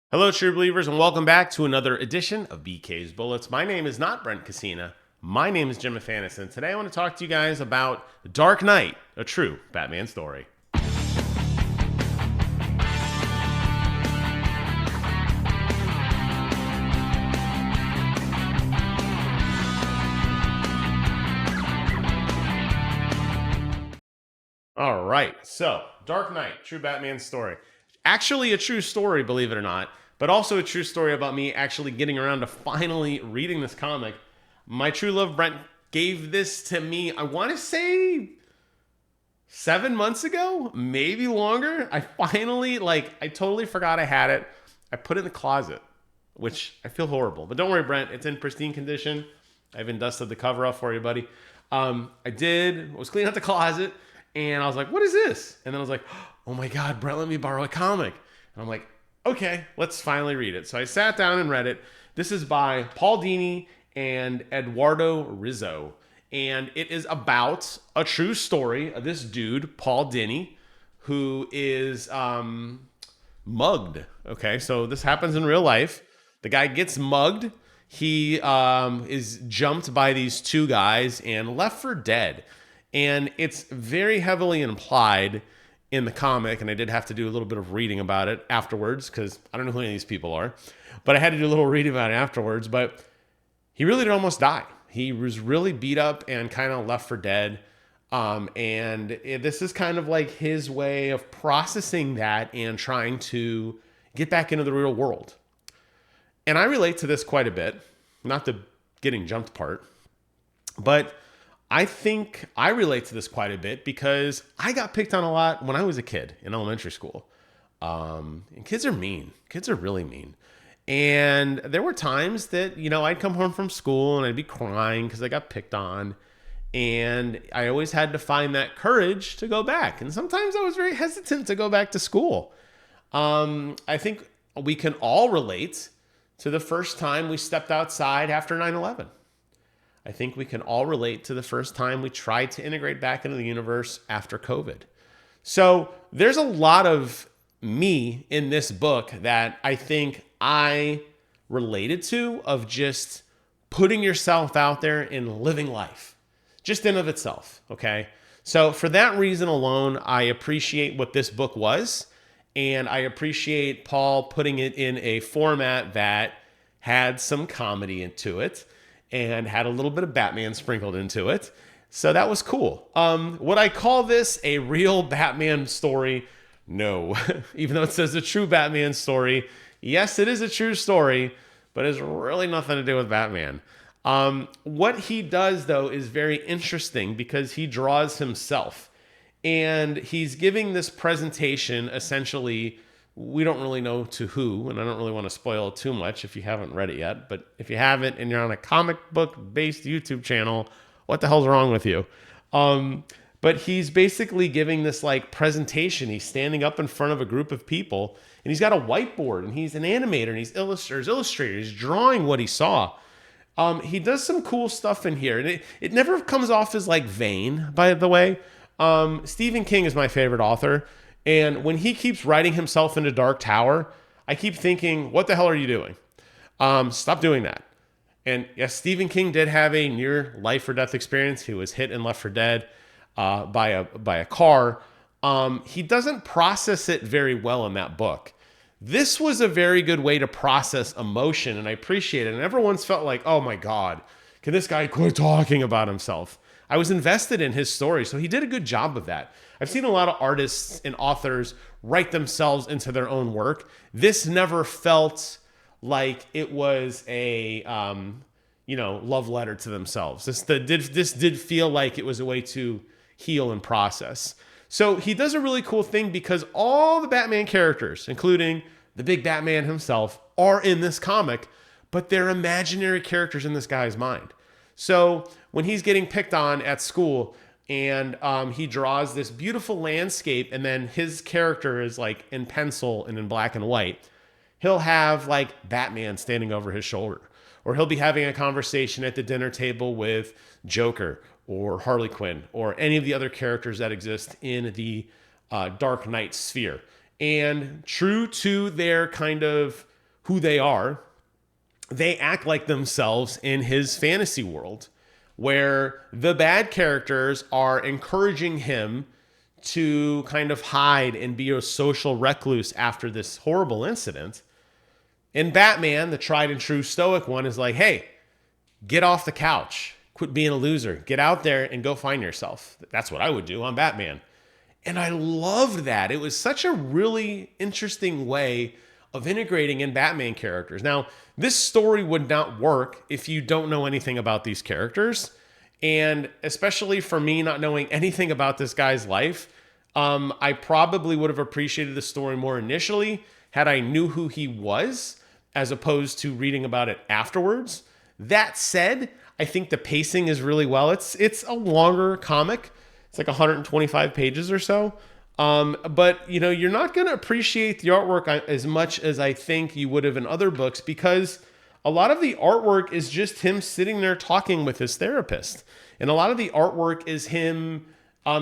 Hello, true believers, and welcome back to another edition of BK's Bullets. My name is not Brent Casina. My name is Jim Afanis, and today I want to talk to you guys about The Dark Knight, a true Batman story. All right, so Dark Knight, true Batman story. Actually, a true story, believe it or not, but also a true story about me actually getting around to finally reading this comic. My true love, Brent, gave this to me, I want to say 7 months ago, maybe longer. I finally, I totally forgot I had it. I put it in the closet, which I feel horrible. But don't worry, Brent, it's in pristine condition. I even dusted the cover off for you, buddy. I was cleaning out the closet, and I was like, what is this? And then I was like, oh my God, Brent, let me borrow a comic. And I'm like, okay, let's finally read it. So I sat down and read it. This is by Paul Dini and Eduardo Risso. And it is about a true story of this dude, Paul Dini, who is mugged. Okay, so this happens in real life. The guy gets mugged. He is jumped by these two guys and left for dead. And it's very heavily implied in the comic, and I did have to do a little bit of reading about it afterwards because I don't know who any of these people are, but I had to do a little reading about it afterwards. But he really did almost die. He was really beat up and kind of left for dead. This is kind of like his way of processing that and trying to get back into the real world. And I relate to this quite a bit, not the getting jumped part, but I think I relate to this quite a bit because I got picked on a lot when I was a kid in elementary school. And kids are mean. Kids are really mean. And there were times that, I'd come home from school and I'd be crying because I got picked on. And I always had to find that courage to go back. And sometimes I was very hesitant to go back to school. I think we can all relate to the first time we stepped outside after 9/11. I think we can all relate to the first time we tried to integrate back into the universe after COVID. So there's a lot of me in this book that I think I related to, of just putting yourself out there and living life, just in of itself, okay? So for that reason alone, I appreciate what this book was, and I appreciate Paul putting it in a format that had some comedy into it, and had a little bit of Batman sprinkled into it. So that was cool. Would I call this a real Batman story? No. Even though it says a true Batman story, yes, it is a true story, but it's really nothing to do with Batman. What he does, though, is very interesting because he draws himself. And he's giving this presentation essentially, we don't really know to who, and I don't really want to spoil it too much if you haven't read it yet. But if you haven't and you're on a comic book based YouTube channel, what the hell's wrong with you? But he's basically giving this presentation. He's standing up in front of a group of people, and he's got a whiteboard, and he's an animator, and he's illustrator. He's drawing what he saw. He does some cool stuff in here, and it never comes off as vain, by the way. Stephen King is my favorite author. And when he keeps writing himself into Dark Tower, I keep thinking, what the hell are you doing? Stop doing that. And yes, Stephen King did have a near life or death experience. He was hit and left for dead by a car. He doesn't process it very well in that book. This was a very good way to process emotion, and I appreciate it. And everyone's felt like, oh my God, can this guy quit talking about himself? I was invested in his story, so he did a good job of that. I've seen a lot of artists and authors write themselves into their own work. This never felt like it was a love letter to themselves. This did feel like it was a way to heal and process. So he does a really cool thing because all the Batman characters, including the big Batman himself, are in this comic, but they're imaginary characters in this guy's mind. So when he's getting picked on at school, and he draws this beautiful landscape, and then his character is in pencil and in black and white, he'll have Batman standing over his shoulder, or he'll be having a conversation at the dinner table with Joker or Harley Quinn or any of the other characters that exist in the Dark Knight sphere. And true to their kind of who they are, they act like themselves in his fantasy world, where the bad characters are encouraging him to kind of hide and be a social recluse after this horrible incident. And Batman, the tried and true stoic one, is like, hey, get off the couch. Quit being a loser. Get out there and go find yourself. That's what I would do. I'm Batman. And I loved that. It was such a really interesting way of integrating in Batman characters. Now, this story would not work if you don't know anything about these characters. And especially for me, not knowing anything about this guy's life, I probably would have appreciated the story more initially had I knew who he was, as opposed to reading about it afterwards. That said, I think the pacing is really well. It's a longer comic. It's like 125 pages or so. But you're not going to appreciate the artwork as much as I think you would have in other books, because a lot of the artwork is just him sitting there talking with his therapist. And a lot of the artwork is him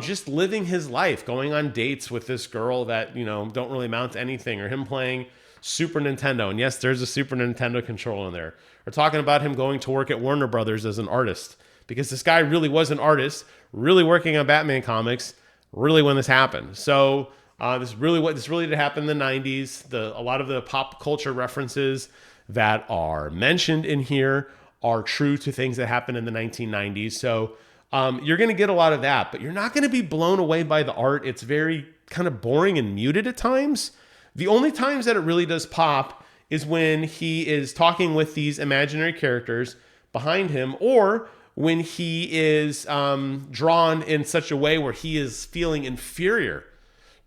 just living his life, going on dates with this girl that, don't really amount to anything, or him playing Super Nintendo. And yes, there's a Super Nintendo controller in there. Or talking about him going to work at Warner Brothers as an artist, because this guy really was an artist, really working on Batman comics, really when this happened. So this really did happen in the 90s. A lot of the pop culture references that are mentioned in here are true to things that happened in the 1990s. So you're going to get a lot of that, but you're not going to be blown away by the art. It's very kind of boring and muted at times. The only times that it really does pop is when he is talking with these imaginary characters behind him, or when he is drawn in such a way where he is feeling inferior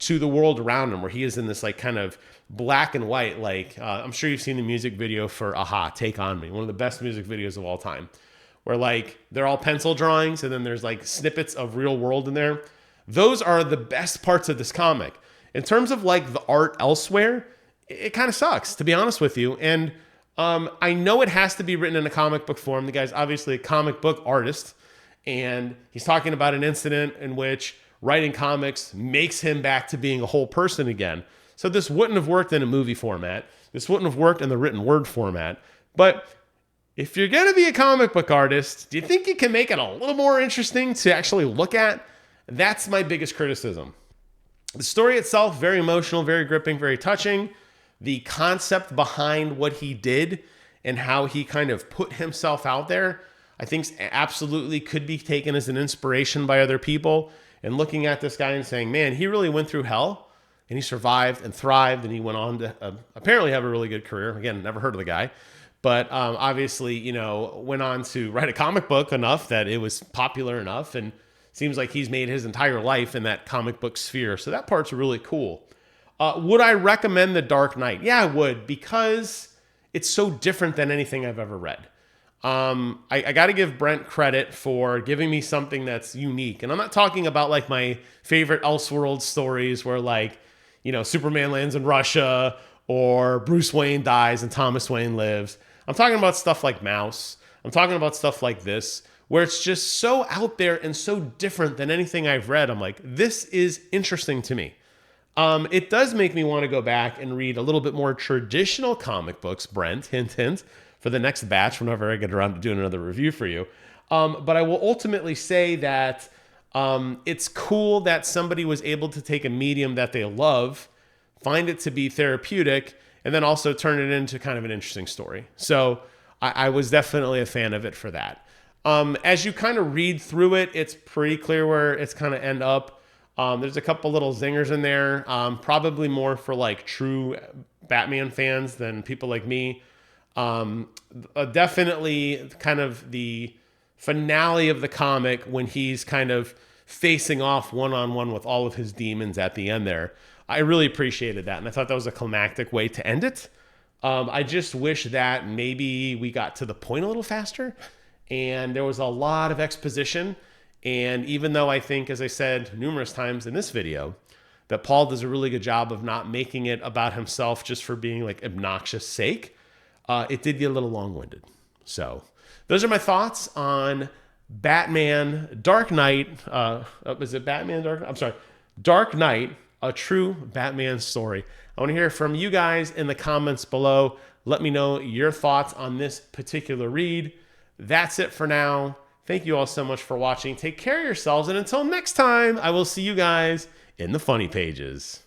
to the world around him, where he is in this like kind of black and white, like I'm sure you've seen the music video for Aha, Take On Me, one of the best music videos of all time, where like they're all pencil drawings and then there's like snippets of real world in there. Those are the best parts of this comic. In terms of like the art elsewhere, it kind of sucks, to be honest with you. And I know it has to be written in a comic book form. The guy's obviously a comic book artist, and he's talking about an incident in which writing comics makes him back to being a whole person again. So this wouldn't have worked in a movie format. This wouldn't have worked in the written word format. But if you're going to be a comic book artist, do you think you can make it a little more interesting to actually look at? That's my biggest criticism. The story itself, very emotional, very gripping, very touching. The concept behind what he did and how he kind of put himself out there, I think absolutely could be taken as an inspiration by other people. And looking at this guy and saying, man, he really went through hell and he survived and thrived, and he went on to apparently have a really good career. Again, never heard of the guy. But obviously, went on to write a comic book enough that it was popular enough, and seems like he's made his entire life in that comic book sphere. So that part's really cool. Would I recommend The Dark Knight? Yeah, I would, because it's so different than anything I've ever read. I got to give Brent credit for giving me something that's unique. And I'm not talking about like my favorite Elseworld stories where like, Superman lands in Russia or Bruce Wayne dies and Thomas Wayne lives. I'm talking about stuff like Mouse. I'm talking about stuff like this, where it's just so out there and so different than anything I've read. I'm like, this is interesting to me. It does make me want to go back and read a little bit more traditional comic books, Brent, hint, hint, for the next batch whenever I get around to doing another review for you. But I will ultimately say that it's cool that somebody was able to take a medium that they love, find it to be therapeutic, and then also turn it into kind of an interesting story. So I was definitely a fan of it for that. As you kind of read through it, it's pretty clear where it's kind of end up. There's a couple little zingers in there, probably more for like true Batman fans than people like me. Definitely kind of the finale of the comic when he's kind of facing off one-on-one with all of his demons at the end there. I really appreciated that, and I thought that was a climactic way to end it. I just wish that maybe we got to the point a little faster, and there was a lot of exposition. And even though I think, as I said numerous times in this video, that Paul does a really good job of not making it about himself just for being like obnoxious sake, it did get a little long-winded. So those are my thoughts on Batman Dark Knight. Was it Batman Dark? I'm sorry, Dark Knight a true Batman story. I want to hear from you guys in the comments below. Let me know your thoughts on this particular read. That's it for now. Thank you all so much for watching. Take care of yourselves, and until next time, I will see you guys in the funny pages.